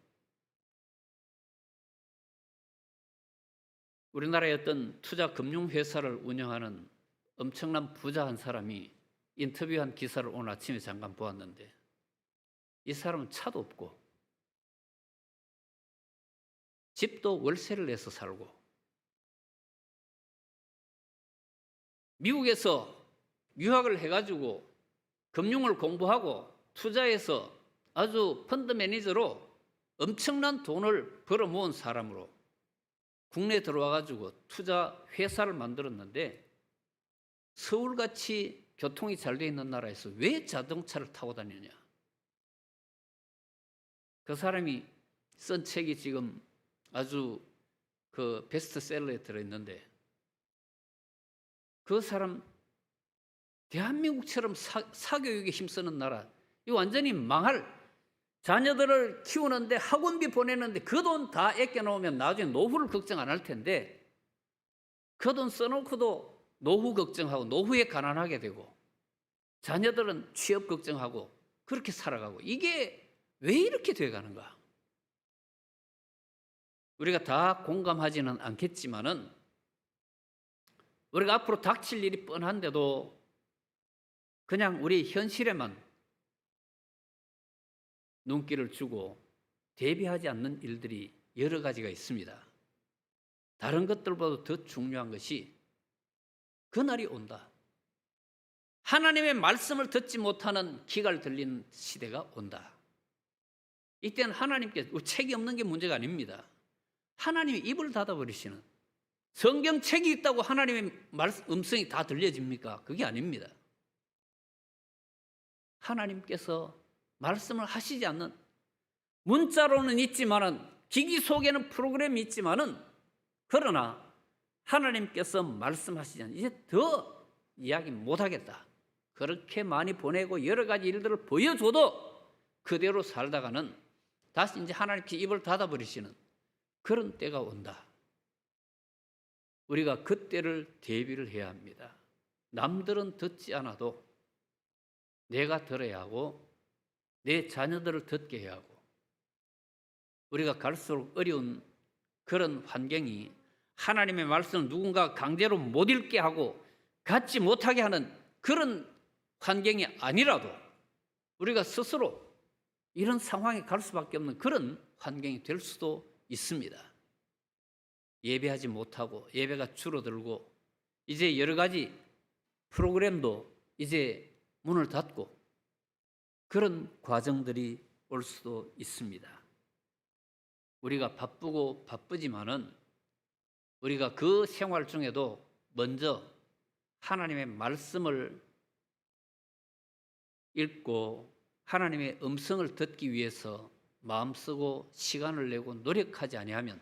우리나라의 어떤 투자 금융회사를 운영하는 엄청난 부자 한 사람이 인터뷰한 기사를 오늘 아침에 잠깐 보았는데 이 사람은 차도 없고 집도 월세를 내서 살고 미국에서 유학을 해가지고 금융을 공부하고 투자해서 아주 펀드 매니저로 엄청난 돈을 벌어 모은 사람으로 국내에 들어와가지고 투자 회사를 만들었는데 서울같이 교통이 잘 돼 있는 나라에서 왜 자동차를 타고 다니느냐? 그 사람이 쓴 책이 지금 아주 그 베스트셀러에 들어있는데 그 사람 대한민국처럼 사교육에 힘쓰는 나라 이 완전히 망할 자녀들을 키우는데 학원비 보내는데 그 돈 다 아껴놓으면 나중에 노후를 걱정 안 할 텐데 그 돈 써놓고도 노후 걱정하고 노후에 가난하게 되고 자녀들은 취업 걱정하고 그렇게 살아가고 이게 왜 이렇게 돼가는가? 우리가 다 공감하지는 않겠지만은 우리가 앞으로 닥칠 일이 뻔한데도 그냥 우리 현실에만 눈길을 주고 대비하지 않는 일들이 여러 가지가 있습니다. 다른 것들보다 더 중요한 것이 그날이 온다. 하나님의 말씀을 듣지 못하는 귀가 들리는 시대가 온다. 이때는 하나님께 책이 없는 게 문제가 아닙니다. 하나님이 입을 닫아버리시는 성경책이 있다고 하나님의 음성이 다 들려집니까? 그게 아닙니다. 하나님께서 말씀을 하시지 않는 문자로는 있지만은 기기 속에는 프로그램이 있지만은 그러나 하나님께서 말씀하시지 않는 이제 더 이야기 못하겠다. 그렇게 많이 보내고 여러 가지 일들을 보여줘도 그대로 살다가는 다시 이제 하나님께 입을 닫아버리시는 그런 때가 온다. 우리가 그때를 대비를 해야 합니다. 남들은 듣지 않아도 내가 들어야 하고 내 자녀들을 듣게 해야 하고 우리가 갈수록 어려운 그런 환경이 하나님의 말씀을 누군가 강제로 못 읽게 하고 갖지 못하게 하는 그런 환경이 아니라도 우리가 스스로 이런 상황에 갈 수밖에 없는 그런 환경이 될 수도 있습니다. 예배하지 못하고 예배가 줄어들고 이제 여러 가지 프로그램도 이제 문을 닫고 그런 과정들이 올 수도 있습니다. 우리가 바쁘고 바쁘지만은 우리가 그 생활 중에도 먼저 하나님의 말씀을 읽고 하나님의 음성을 듣기 위해서 마음쓰고 시간을 내고 노력하지 아니하면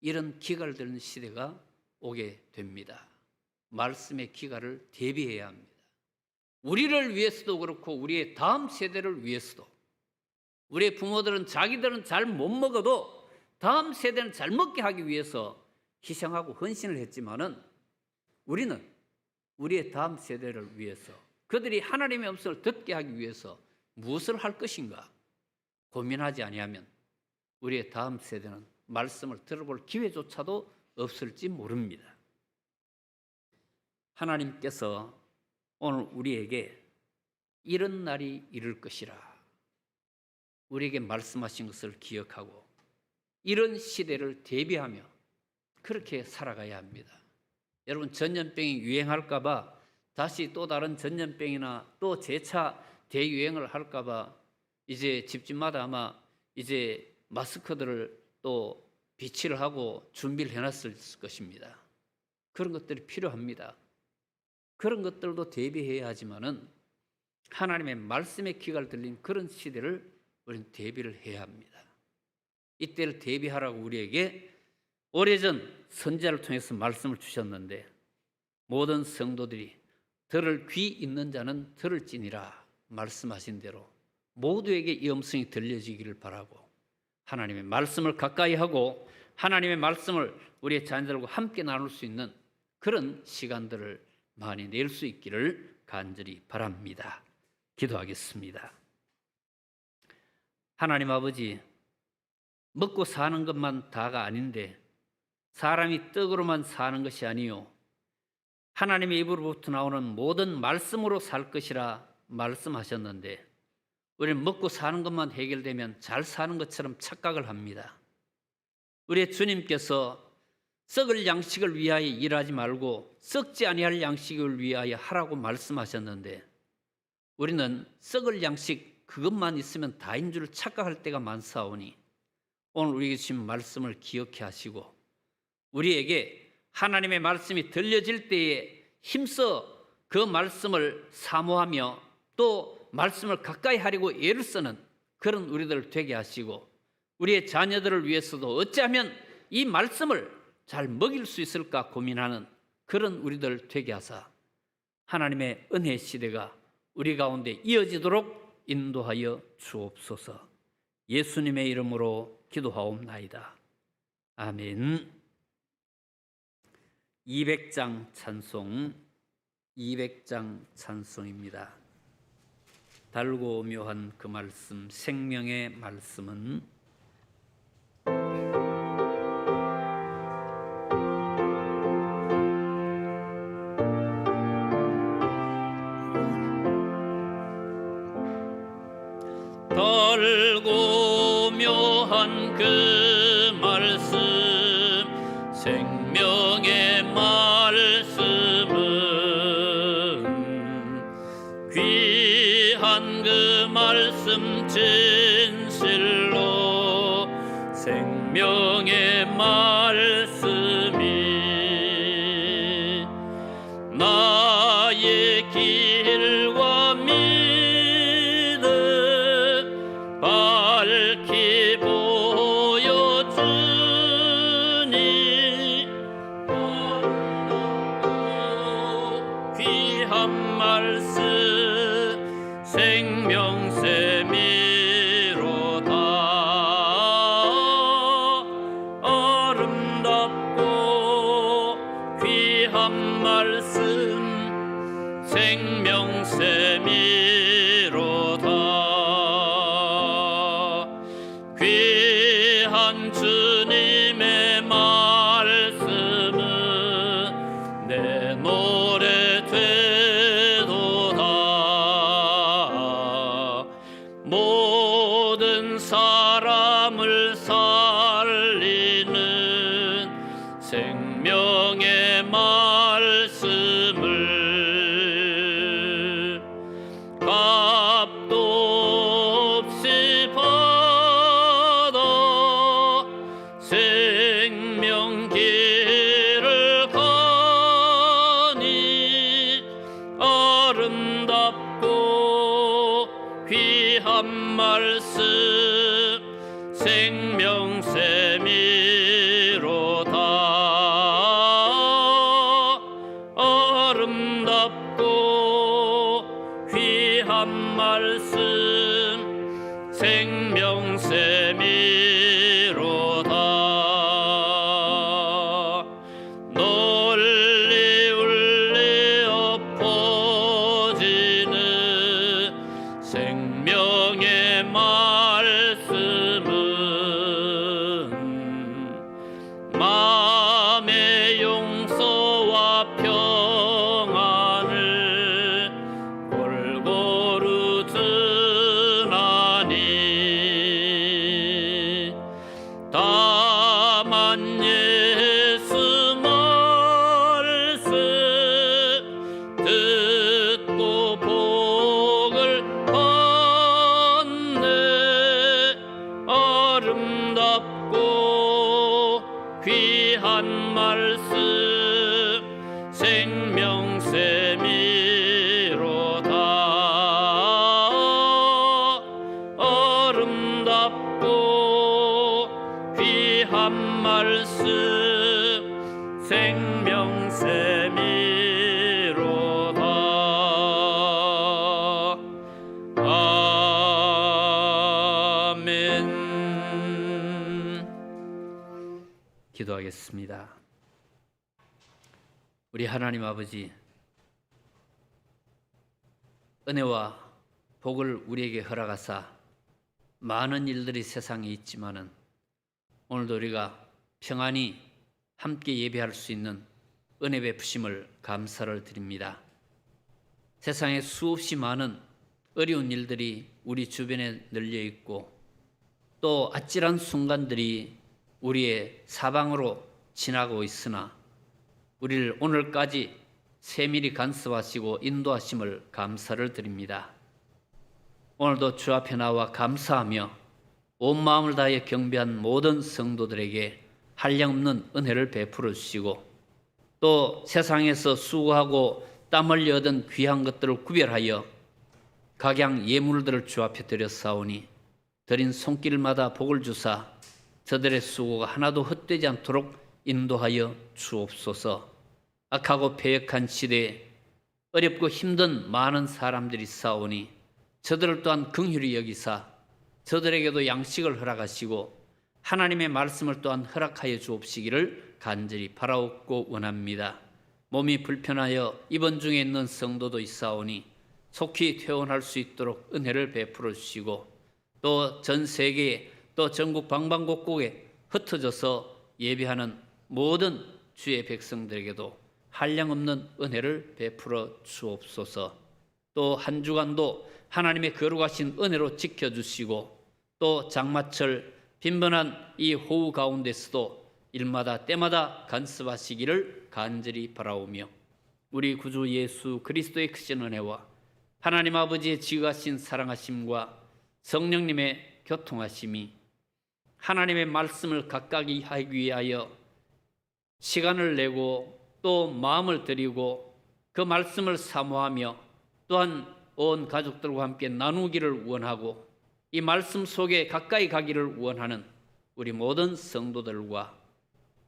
이런 기갈을 드는 시대가 오게 됩니다. 말씀의 기갈을 대비해야 합니다. 우리를 위해서도 그렇고 우리의 다음 세대를 위해서도 우리의 부모들은 자기들은 잘 못 먹어도 다음 세대는 잘 먹게 하기 위해서 희생하고 헌신을 했지만은 우리는 우리의 다음 세대를 위해서 그들이 하나님의 음성을 듣게 하기 위해서 무엇을 할 것인가 고민하지 아니하면 우리의 다음 세대는 말씀을 들어볼 기회조차도 없을지 모릅니다. 하나님께서 오늘 우리에게 이런 날이 이를 것이라 우리에게 말씀하신 것을 기억하고 이런 시대를 대비하며 그렇게 살아가야 합니다. 여러분 전염병이 유행할까 봐 다시 또 다른 전염병이나 또 재차 대유행을 할까 봐 이제 집집마다 아마 이제 마스크들을 또 비치를 하고 준비를 해놨을 것입니다. 그런 것들이 필요합니다. 그런 것들도 대비해야 하지만은 하나님의 말씀의 귀가 들린 그런 시대를 우리는 대비를 해야 합니다. 이때를 대비하라고 우리에게 오래전 선지자를 통해서 말씀을 주셨는데 모든 성도들이 들을 귀 있는 자는 들을지니라 말씀하신 대로 모두에게 이 음성이 들려지기를 바라고 하나님의 말씀을 가까이 하고 하나님의 말씀을 우리의 자녀들과 함께 나눌 수 있는 그런 시간들을 많이 낼 수 있기를 간절히 바랍니다. 기도하겠습니다. 하나님 아버지, 먹고 사는 것만 다가 아닌데 사람이 떡으로만 사는 것이 아니요 하나님의 입으로부터 나오는 모든 말씀으로 살 것이라 말씀하셨는데 우리는 먹고 사는 것만 해결되면 잘 사는 것처럼 착각을 합니다. 우리의 주님께서 썩을 양식을 위하여 일하지 말고 썩지 아니할 양식을 위하여 하라고 말씀하셨는데 우리는 썩을 양식 그것만 있으면 다인 줄 착각할 때가 많사오니 오늘 우리에게 주신 말씀을 기억해 하시고 우리에게 하나님의 말씀이 들려질 때에 힘써 그 말씀을 사모하며 또 말씀을 가까이 하려고 애를 쓰는 그런 우리들 되게 하시고 우리의 자녀들을 위해서도 어찌하면 이 말씀을 잘 먹일 수 있을까 고민하는 그런 우리들 되게 하사 하나님의 은혜 시대가 우리 가운데 이어지도록 인도하여 주옵소서. 예수님의 이름으로 기도하옵나이다. 아멘. 200장 찬송, 200장 찬송입니다. 달고 묘한 그 말씀, 생명의 말씀은 달고 묘한 그 말씀, 생명의 말씀은 귀한 그 말씀 진실로 생명의 말씀이 나의 길과 믿음 밝히 보여주니 귀한 말씀 생명샘이로다. 아름답고 귀한 말씀 생명샘이로다. 귀한 주님의 말씀은 내 노래 되도다. 모든 사람을 살리는 생명의 말씀을 값도 없이 받아 생명길을 가니 아름답고 귀한 말씀 생명샘이로다. 아름답고 귀한 말씀 생명샘이로다. 널리 울려 퍼지는 생명의 말씀은 마음의 용서와 평안을 골고루 드나니 다만 예수 말씀 듣고 복을 받네. 아름답고 귀한 말씀 생명샘이로다. 아름답고 귀한 말씀 생명샘이로다. 아멘. 기도하겠습니다. 우리 하나님 아버지, 은혜와 복을 우리에게 허락하사 많은 일들이 세상에 있지만은 오늘도 우리가 평안히 함께 예배할 수 있는 은혜 베푸심을 감사를 드립니다. 세상에 수없이 많은 어려운 일들이 우리 주변에 널려 있고 또 아찔한 순간들이 우리의 사방으로 지나고 있으나 우리를 오늘까지 세밀히 간섭하시고 인도하심을 감사를 드립니다. 오늘도 주 앞에 나와 감사하며 온 마음을 다해 경배한 모든 성도들에게 한량없는 은혜를 베풀어 주시고 또 세상에서 수고하고 땀 흘려 얻은 귀한 것들을 구별하여 각양 예물들을 주 앞에 드렸사오니 드린 손길마다 복을 주사 저들의 수고가 하나도 헛되지 않도록 인도하여 주옵소서. 악하고 패역한 시대에 어렵고 힘든 많은 사람들이 싸우니 저들을 또한 긍휼히 여기사 저들에게도 양식을 허락하시고 하나님의 말씀을 또한 허락하여 주옵시기를 간절히 바라옵고 원합니다. 몸이 불편하여 입원 중에 있는 성도도 있사오니 속히 퇴원할 수 있도록 은혜를 베풀어 주시고 또 전 세계에 또 전국 방방곡곡에 흩어져서 예배하는 모든 주의 백성들에게도 한량없는 은혜를 베풀어 주옵소서. 또 한 주간도 하나님의 거룩하신 은혜로 지켜주시고 또 장마철 빈번한 이 호우 가운데서도 일마다 때마다 간섭하시기를 간절히 바라오며 우리 구주 예수 그리스도의 크신 은혜와 하나님 아버지의 지극하신 사랑하심과 성령님의 교통하심이 하나님의 말씀을 가까이 하기 위하여 시간을 내고 또 마음을 들이고 그 말씀을 사모하며 또한 온 가족들과 함께 나누기를 원하고 이 말씀 속에 가까이 가기를 원하는 우리 모든 성도들과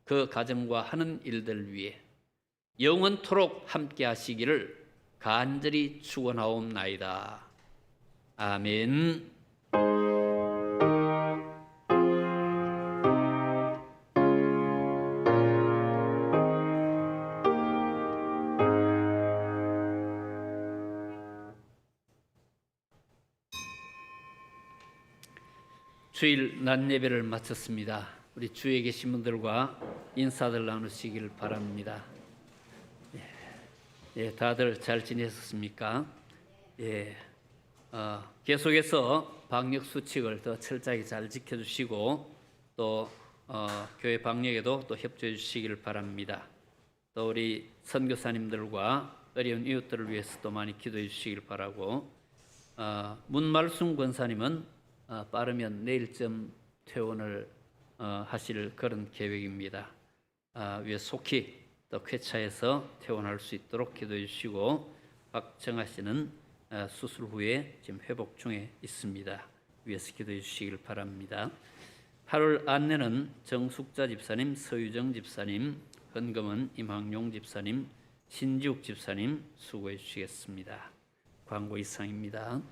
그 가정과 하는 일들 위해 영원토록 함께 하시기를 간절히 축원하옵나이다. 아멘. 주일 낮 예배를 마쳤습니다. 우리 주위에 계신 분들과 인사들 나누시길 바랍니다. 다들 잘 지내셨습니까? 계속해서 방역 수칙을 더 철저하게 잘 지켜주시고 또 교회 방역에도 또 협조해 주시길 바랍니다. 또 우리 선교사님들과 어려운 이웃들을 위해서도 많이 기도해 주시길 바라고 문말순 권사님은 빠르면 내일쯤 퇴원을 하실 그런 계획입니다. 위에 속히 또 쾌차해서 퇴원할 수 있도록 기도해 주시고 박정아 씨는 수술 후에 지금 회복 중에 있습니다. 위에서 기도해 주시길 바랍니다. 8월 안내는 정숙자 집사님, 서유정 집사님, 헌금은 임학용 집사님, 신지욱 집사님 수고해 주시겠습니다. 광고 이상입니다.